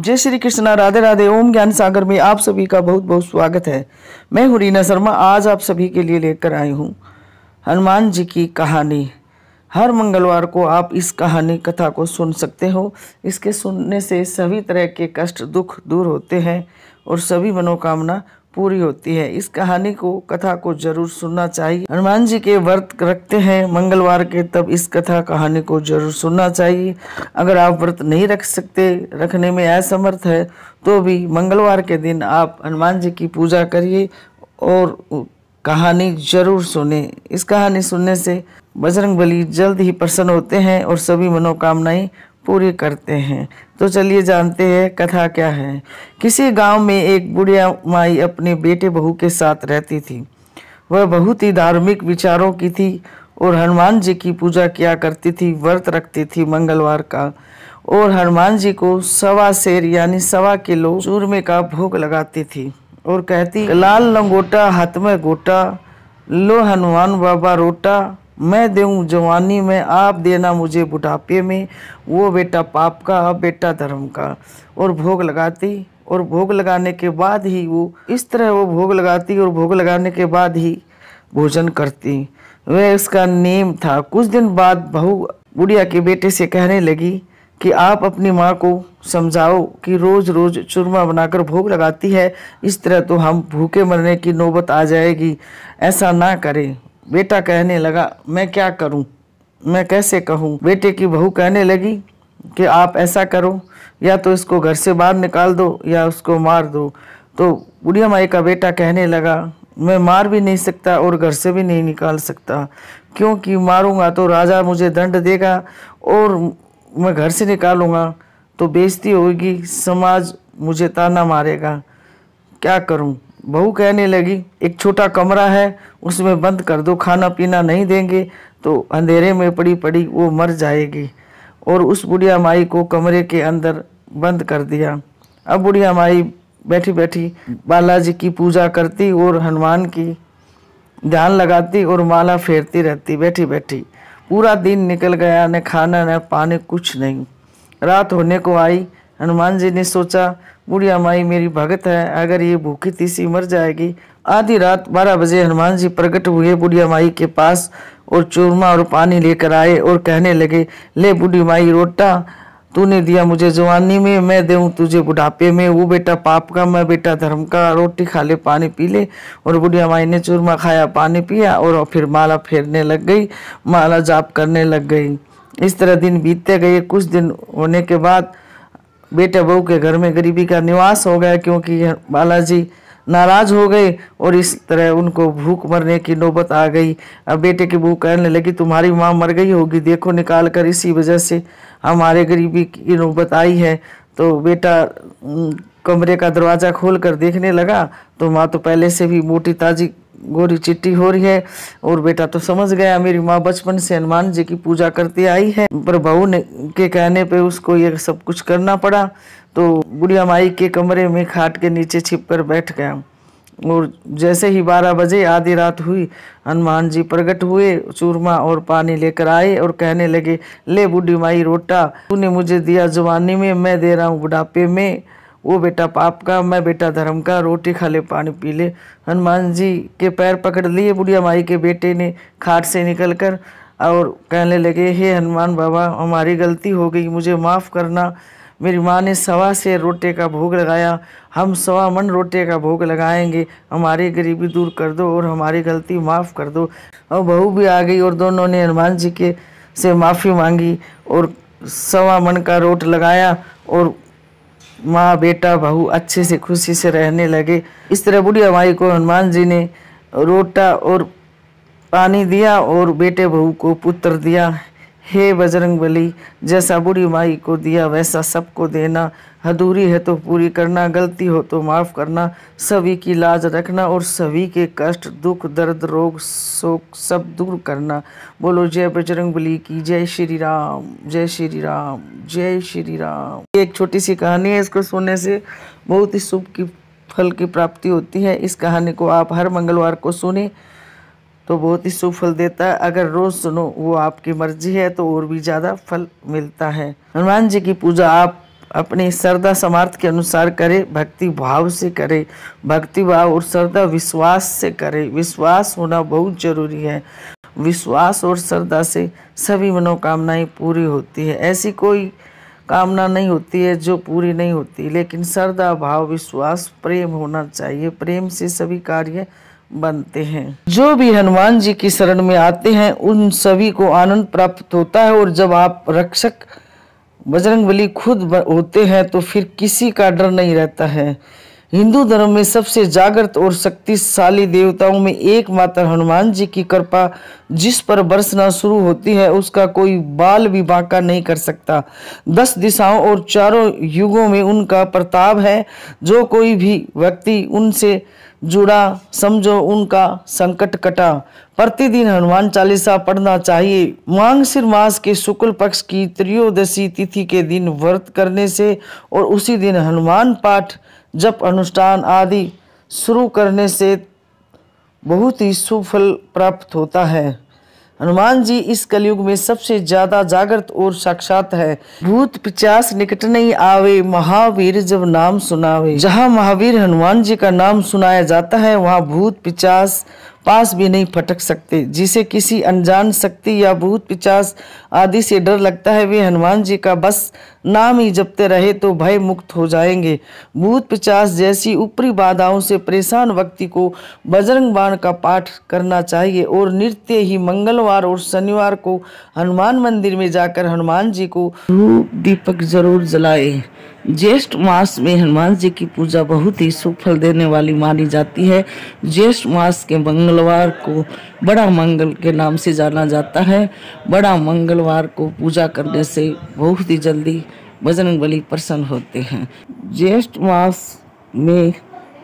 जय श्री कृष्णा, राधे राधे। ओम ज्ञान सागर में आप सभी का बहुत बहुत स्वागत है। मैं हूं रीना शर्मा। आज आप सभी के लिए लेकर आई हूं हनुमान जी की कहानी। हर मंगलवार को आप इस कहानी कथा को सुन सकते हो। इसके सुनने से सभी तरह के कष्ट दुख दूर होते हैं और सभी मनोकामना पूरी होती है। इस कहानी को कथा को जरूर सुनना चाहिए। हनुमान जी के व्रत रखते हैं मंगलवार के, तब इस कथा कहानी को जरूर सुनना चाहिए। अगर आप व्रत नहीं रख सकते, रखने में असमर्थ है, तो भी मंगलवार के दिन आप हनुमान जी की पूजा करिए और कहानी जरूर सुने। इस कहानी सुनने से बजरंगबली जल्द ही प्रसन्न होते हैं और सभी मनोकामनाएं पूरी करते हैं। तो चलिए जानते हैं कथा क्या है। किसी गांव में एक बुढ़िया माई अपने बेटे बहू के साथ रहती थी। वह बहुत ही धार्मिक विचारों की थी और हनुमान जी की पूजा किया करती थी, व्रत रखती थी मंगलवार का, और हनुमान जी को 1.25 सेर यानी 1.25 किलो चूरमे का भोग लगाती थी और कहती, लाल लंगोटा हाथ में गोटा, लो हनुमान बाबा रोटा, मैं दूं जवानी में, आप देना मुझे बुढ़ापे में, वो बेटा पाप का अब बेटा धर्म का। और भोग लगाती और भोग लगाने के बाद ही वो इस तरह वो भोग लगाती और भोग लगाने के बाद ही भोजन करती। वह इसका नेम था। कुछ दिन बाद बहू बुढ़िया के बेटे से कहने लगी कि आप अपनी माँ को समझाओ कि रोज रोज चूरमा बनाकर भोग लगाती है, इस तरह तो हम भूखे मरने की नौबत आ जाएगी, ऐसा ना करें। बेटा कहने लगा, मैं क्या करूं, मैं कैसे कहूं। बेटे की बहू कहने लगी कि आप ऐसा करो, या तो इसको घर से बाहर निकाल दो या उसको मार दो। तो बुढ़िया माई का बेटा कहने लगा, मैं मार भी नहीं सकता और घर से भी नहीं निकाल सकता, क्योंकि मारूंगा तो राजा मुझे दंड देगा और मैं घर से निकालूंगा तो बेइज्जती होगी, समाज मुझे ताना मारेगा, क्या करूं। बहू कहने लगी, एक छोटा कमरा है, उसमें बंद कर दो, खाना पीना नहीं देंगे तो अंधेरे में पड़ी पड़ी वो मर जाएगी। और उस बुढ़िया माई को कमरे के अंदर बंद कर दिया। अब बुढ़िया माई बैठी बैठी बालाजी की पूजा करती और हनुमान की ध्यान लगाती और माला फेरती रहती बैठी बैठी। पूरा दिन निकल गया, न खाना न पानी, कुछ नहीं। रात होने को आई। हनुमान जी ने सोचा, बुढ़िया माई मेरी भगत है, अगर ये भूखी तीसी मर जाएगी। आधी रात 12 बजे हनुमान जी प्रकट हुए बुढ़िया माई के पास और चूरमा और पानी लेकर आए और कहने लगे, ले बूढ़ी माई रोटा, तूने दिया मुझे जवानी में, मैं दूं तुझे बुढ़ापे में, वो बेटा पाप का मैं बेटा धर्म का, रोटी खा ले पानी पी ले। और बुढ़िया माई ने चूरमा खाया, पानी पिया और फिर माला फेरने लग गई, माला जाप करने लग गई। इस तरह दिन बीतते गए। कुछ दिन होने के बाद बेटे बहू के घर में गरीबी का निवास हो गया, क्योंकि बालाजी नाराज हो गए और इस तरह उनको भूख मरने की नौबत आ गई। अब बेटे की बहू कहने लगी, तुम्हारी माँ मर गई होगी, देखो निकाल कर, इसी वजह से हमारे गरीबी की नौबत आई है। तो बेटा कमरे का दरवाज़ा खोल कर देखने लगा तो माँ तो पहले से भी मोटी ताजी गोरी चिट्टी हो रही है। और बेटा तो समझ गया मेरी माँ बचपन से हनुमान जी की पूजा करती आई है, पर बहू ने के कहने पे उसको ये सब कुछ करना पड़ा। तो बुढ़िया माई के कमरे में खाट के नीचे छिप कर बैठ गया। और जैसे ही 12 बजे आधी रात हुई, हनुमान जी प्रकट हुए, चूरमा और पानी लेकर आए और कहने लगे, ले बूढ़ी माई रोटा, तूने मुझे दिया जवानी में, मैं दे रहा हूँ बुढ़ापे में, वो बेटा पाप का मैं बेटा धर्म का, रोटी खा ले पानी पी ले। हनुमान जी के पैर पकड़ लिए बुढ़िया माई के बेटे ने खाट से निकल कर और कहने लगे, हे हनुमान बाबा, हमारी गलती हो गई, मुझे माफ़ करना। मेरी माँ ने 1.25 सेर रोटे का भोग लगाया, हम 1.25 मन रोटे का भोग लगाएंगे, हमारी गरीबी दूर कर दो और हमारी गलती माफ़ कर दो। और बहू भी आ गई और दोनों ने हनुमान जी के से माफ़ी मांगी और 1.25 मन का रोट लगाया और माँ बेटा बहू अच्छे से खुशी से रहने लगे। इस तरह बुढ़िया माई को हनुमान जी ने रोटा और पानी दिया और बेटे बहू को पुत्र दिया। हे बजरंगबली, जैसा बूढ़ी माई को दिया वैसा सबको देना, अधूरी है तो पूरी करना, गलती हो तो माफ़ करना, सभी की लाज रखना और सभी के कष्ट दुख दर्द रोग शोक सब दूर करना। बोलो जय बजरंगबली की जय। श्री राम जय श्री राम जय श्री राम। एक छोटी सी कहानी है, इसको सुनने से बहुत ही शुभ की फल की प्राप्ति होती है। इस कहानी को आप हर मंगलवार को सुने तो बहुत ही शुभ फल देता है। अगर रोज सुनो वो आपकी मर्जी है तो और भी ज़्यादा फल मिलता है। हनुमान जी की पूजा आप अपने श्रद्धा सामर्थ्य के अनुसार करे, भक्ति भाव से करे, भक्ति भाव और श्रद्धा विश्वास से करे। विश्वास होना बहुत जरूरी है। विश्वास और श्रद्धा से सभी मनोकामनाएं पूरी होती है। ऐसी कोई कामना नहीं होती है जो पूरी नहीं होती, लेकिन श्रद्धा भाव विश्वास प्रेम होना चाहिए। प्रेम से सभी कार्य बनते हैं। जो भी हनुमान जी की शरण में आते हैं उन सभी को आनंद प्राप्त होता है। और जब आप रक्षक बजरंगबली खुद होते हैं तो फिर किसी का डर नहीं रहता है। हिंदू धर्म में सबसे जागृत और शक्तिशाली देवताओं में एकमात्र हनुमान जी की कृपा जिस पर बरसना शुरू होती है उसका कोई बाल भी बांका नहीं कर सकता। 10 दिशाओं और चारों युगों में उनका प्रताप है। जो कोई भी व्यक्ति उनसे जुड़ा समझो उनका संकट कटा। प्रतिदिन हनुमान चालीसा पढ़ना चाहिए। माघशिर मास के शुक्ल पक्ष की त्रयोदशी तिथि के दिन व्रत करने से और उसी दिन हनुमान पाठ जप अनुष्ठान आदि शुरू करने से बहुत ही शुभ फल प्राप्त होता है। हनुमान जी इस कलयुग में सबसे ज्यादा जागृत और साक्षात है। भूत पिचास निकट नहीं आवे, महावीर जब नाम सुनावे। जहाँ महावीर हनुमान जी का नाम सुनाया जाता है वहाँ भूत पिचास पास भी नहीं फटक सकते। जिसे किसी अनजान शक्ति या भूत पिचास आदि से डर लगता है वे हनुमान जी का बस नाम ही जपते रहे तो भय मुक्त हो जाएंगे। भूत पिचास जैसी ऊपरी बाधाओं से परेशान व्यक्ति को बजरंग बाण का पाठ करना चाहिए और नित्य ही मंगलवार और शनिवार को हनुमान मंदिर में जाकर हनुमान जी को धूप दीपक जरूर जलाए। ज्येष्ठ मास में हनुमान जी की पूजा बहुत ही शुभ फल देने वाली मानी जाती है। ज्येष्ठ मास के मंगलवार को बड़ा मंगल के नाम से जाना जाता है। बड़ा मंगलवार को पूजा करने से बहुत ही जल्दी बजरंगबली प्रसन्न होते हैं। ज्येष्ठ मास में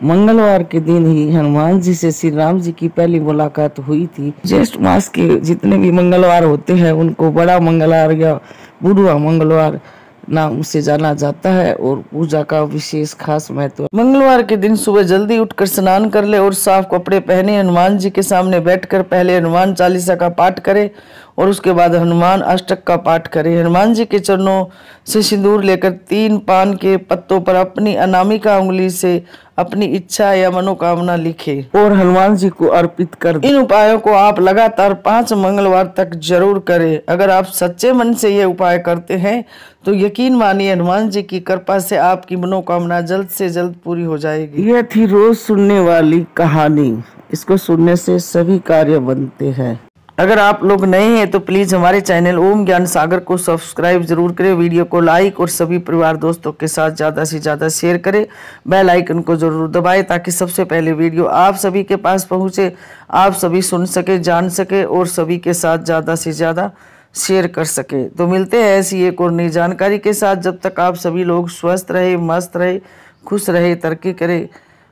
मंगलवार के दिन ही हनुमान जी से श्री राम जी की पहली मुलाकात हुई थी। ज्येष्ठ मास के जितने भी मंगलवार होते हैं उनको बड़ा मंगलवार या बुढ़वा मंगलवार नाम से जाना जाता है और पूजा का विशेष खास महत्व। मंगलवार के दिन सुबह जल्दी उठकर स्नान कर ले और साफ कपड़े पहने हनुमान जी के सामने बैठकर पहले हनुमान चालीसा का पाठ करे और उसके बाद हनुमान अष्टक का पाठ करे। हनुमान जी के चरणों से सिंदूर लेकर 3 पान के पत्तों पर अपनी अनामिका उंगली से अपनी इच्छा या मनोकामना लिखे और हनुमान जी को अर्पित कर दे। इन उपायों को आप लगातार 5 मंगलवार तक जरूर करें। अगर आप सच्चे मन से ये उपाय करते हैं तो यकीन मानिए हनुमान जी की कृपा से आपकी मनोकामना जल्द से जल्द पूरी हो जाएगी। यह थी रोज सुनने वाली कहानी। इसको सुनने से सभी कार्य बनते हैं। अगर आप लोग नए हैं तो प्लीज़ हमारे चैनल ओम ज्ञान सागर को सब्सक्राइब जरूर करें। वीडियो को लाइक और सभी परिवार दोस्तों के साथ ज़्यादा से ज़्यादा शेयर करें। बेल आइकन को जरूर दबाएं ताकि सबसे पहले वीडियो आप सभी के पास पहुंचे, आप सभी सुन सके, जान सके और सभी के साथ ज़्यादा से ज़्यादा शेयर कर सके। तो मिलते हैं ऐसी एक और नई जानकारी के साथ। जब तक आप सभी लोग स्वस्थ रहे, मस्त रहे, खुश रहे, तरक्की करे।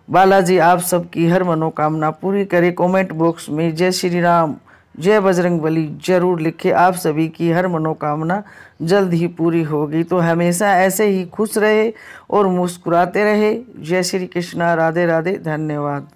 बालाजी आप सबकी हर मनोकामना पूरी करे। कमेंट बॉक्स में जय श्री राम, जय बजरंगबली जरूर लिखे। आप सभी की हर मनोकामना जल्द ही पूरी होगी। तो हमेशा ऐसे ही खुश रहे और मुस्कुराते रहे। जय श्री कृष्णा, राधे राधे, धन्यवाद।